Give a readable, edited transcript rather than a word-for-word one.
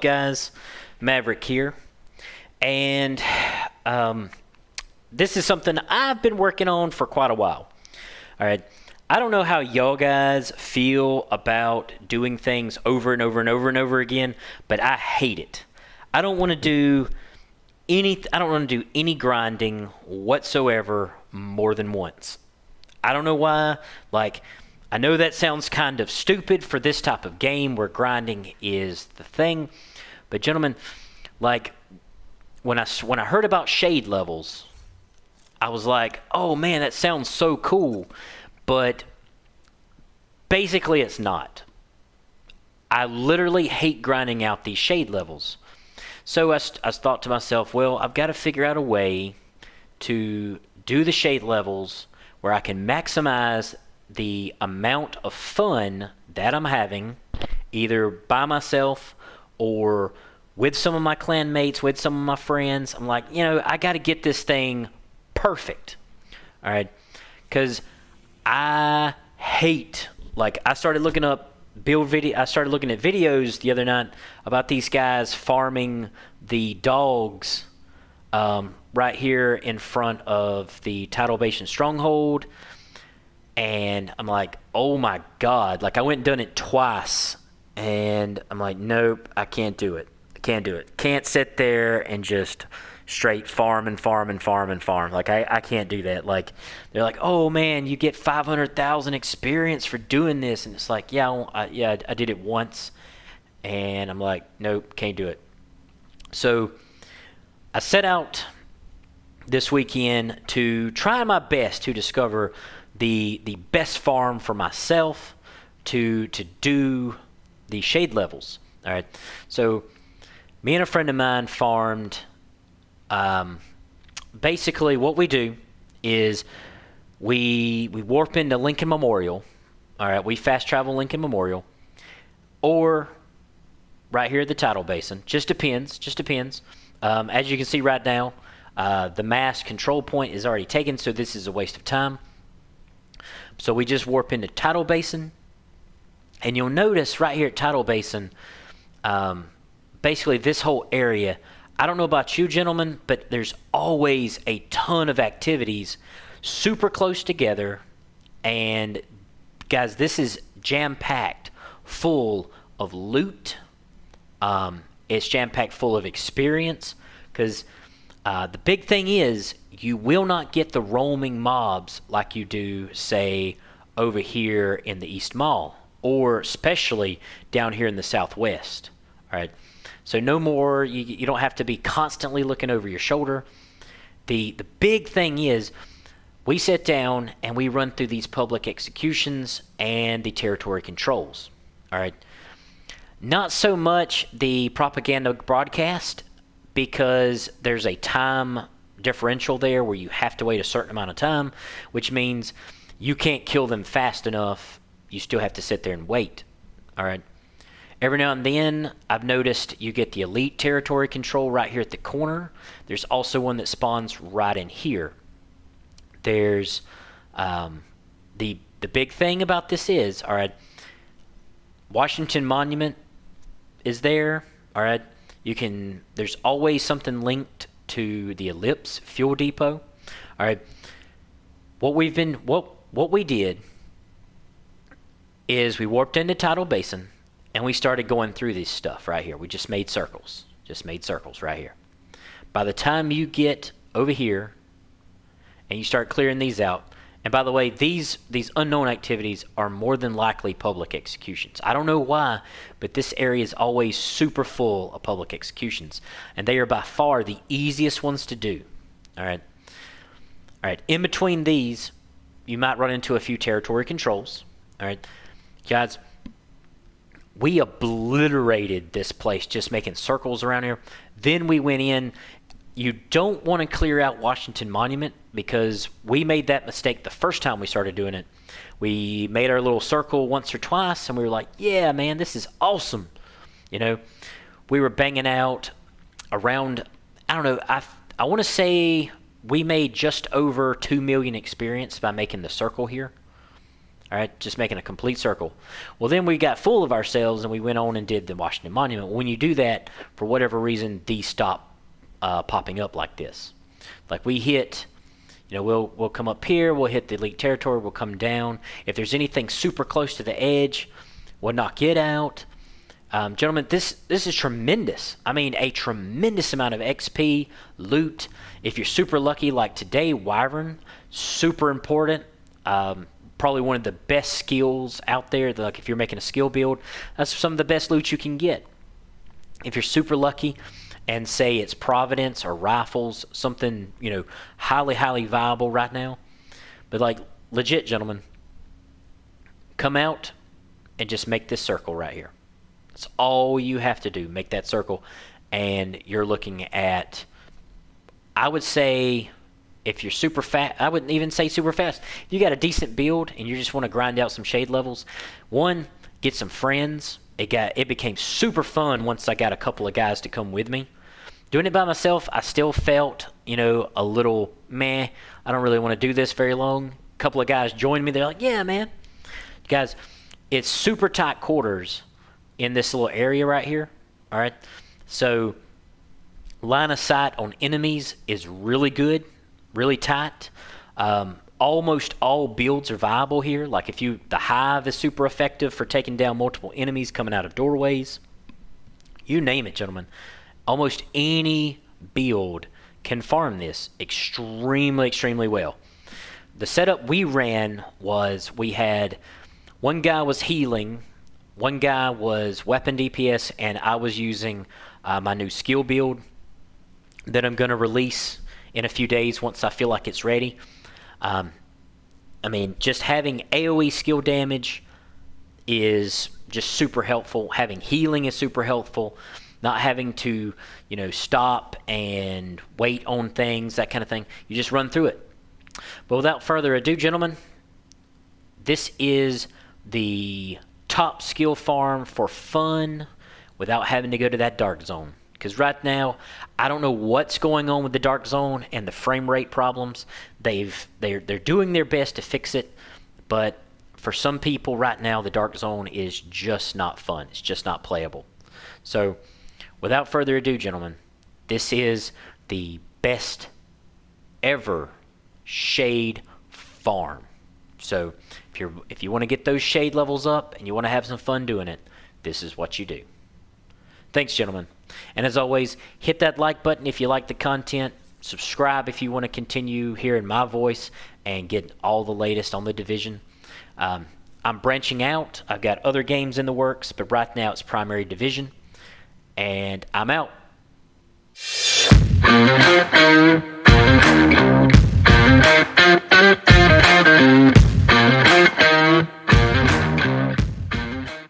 guys? Maverick here. And this is something I've been working on for quite a while. All right. I don't know how y'all guys feel about doing things over and over and over and over again, but I hate it. I don't want to do any grinding whatsoever more than once. I don't know why. Like, I know that sounds kind of stupid for this type of game where grinding is the thing, but gentlemen, like when I heard about shade levels, I was like, "Oh man, that sounds so cool." But basically it's not. I literally hate grinding out these shade levels. So I thought to myself, well, I've got to figure out a way to do the shade levels where I can maximize the amount of fun that I'm having, either by myself or with some of my clan mates, with some of my friends. I'm like, I got to get this thing perfect. All right? Because I hate, I started looking up I started looking at videos the other night about these guys farming the dogs right here in front of the Tidal Basin Stronghold, and I'm like, oh my god, I went and done it twice, and I'm like, nope, I can't do it. Can't sit there and just straight farm and farm and farm and farm. I can't do that. They're like, oh man, you get 500,000 experience for doing this, and it's like, I did it once, and I'm like, nope, can't do it. So I set out this weekend to try my best to discover the best farm for myself to do the shade levels. All right, so me and a friend of mine farmed. Basically what we do is we warp into Lincoln Memorial. All right, we fast travel Lincoln Memorial, or right here at the Tidal Basin. Just depends. As you can see right now, the mass control point is already taken, so this is a waste of time. So we just warp into Tidal Basin, and you'll notice right here at Tidal Basin, basically this whole area, I don't know about you gentlemen, but there's always a ton of activities super close together. And guys, this is jam-packed full of loot. It's jam-packed full of experience, because the big thing is you will not get the roaming mobs like you do, say, over here in the East Mall, or especially down here in the Southwest. All right. So no more, you don't have to be constantly looking over your shoulder. The big thing is we sit down and we run through these public executions and the territory controls. All right. Not so much the propaganda broadcast, because there's a time differential there where you have to wait a certain amount of time, which means you can't kill them fast enough. You still have to sit there and wait. All right. Every now and then, I've noticed you get the elite territory control right here at the corner. There's also one that spawns right in here. There's the big thing about this is, all right, Washington Monument is there. All right, there's always something linked to the Ellipse fuel depot. All right, what we did is we warped into Tidal Basin. And we started going through this stuff right here. We just made circles. Right here. By the time you get over here and you start clearing these out, and by the way, these unknown activities are more than likely public executions. I don't know why, but this area is always super full of public executions. And they are by far the easiest ones to do. All right. In between these, you might run into a few territory controls. All right. Guys, we obliterated this place just making circles around here. Then we went in. You don't want to clear out Washington Monument, because we made that mistake the first time we started doing it. We made our little circle once or twice, and we were like, yeah, man, this is awesome. We were banging out around, I don't know, I want to say we made just over 2 million experience by making the circle here. All right, just making a complete circle. Well, then we got full of ourselves and we went on and did the Washington Monument. When you do that, for whatever reason, these stop popping up like this. Like we hit, we'll come up here, we'll hit the elite territory, we'll come down. If there's anything super close to the edge, we'll knock it out. Gentlemen, this is tremendous. I mean, a tremendous amount of XP, loot. If you're super lucky, like today, Wyvern, super important. Probably one of the best skills out there. Like if you're making a skill build, that's some of the best loot you can get. If you're super lucky, and say it's Providence or Rifles, something highly, highly viable right now. But like legit, gentlemen, come out and just make this circle right here. That's all you have to do. Make that circle, and you're looking at, I would say, if you're super fast, I wouldn't even say super fast. If you got a decent build and you just want to grind out some shade levels, one, get some friends. It became super fun once I got a couple of guys to come with me. Doing it by myself, I still felt, a little meh. I don't really want to do this very long. A couple of guys joined me. They're like, yeah, man. Guys, it's super tight quarters in this little area right here. All right. So line of sight on enemies is really good. Really tight. Almost all builds are viable here. Like the Hive is super effective for taking down multiple enemies coming out of doorways. You name it, gentlemen. Almost any build can farm this extremely, extremely well. The setup we ran was we had one guy was healing, one guy was weapon DPS, and I was using my new skill build that I'm going to release in a few days once I feel like it's ready. Just having AoE skill damage is just super helpful. Having healing is super helpful. Not having to, stop and wait on things, that kind of thing. You just run through it. But without further ado, gentlemen, this is the top skill farm for fun without having to go to that dark zone. Because right now, I don't know what's going on with the dark zone and the frame rate problems. They're doing their best to fix it, but for some people right now, the dark zone is just not fun. It's just not playable. So, without further ado, gentlemen, this is the best ever shade farm. So, if you want to get those shade levels up and you want to have some fun doing it, this is what you do. Thanks, gentlemen. And as always, hit that like button if you like the content. Subscribe if you want to continue hearing my voice and get all the latest on the Division. I'm branching out. I've got other games in the works, but right now it's primary Division. And I'm out.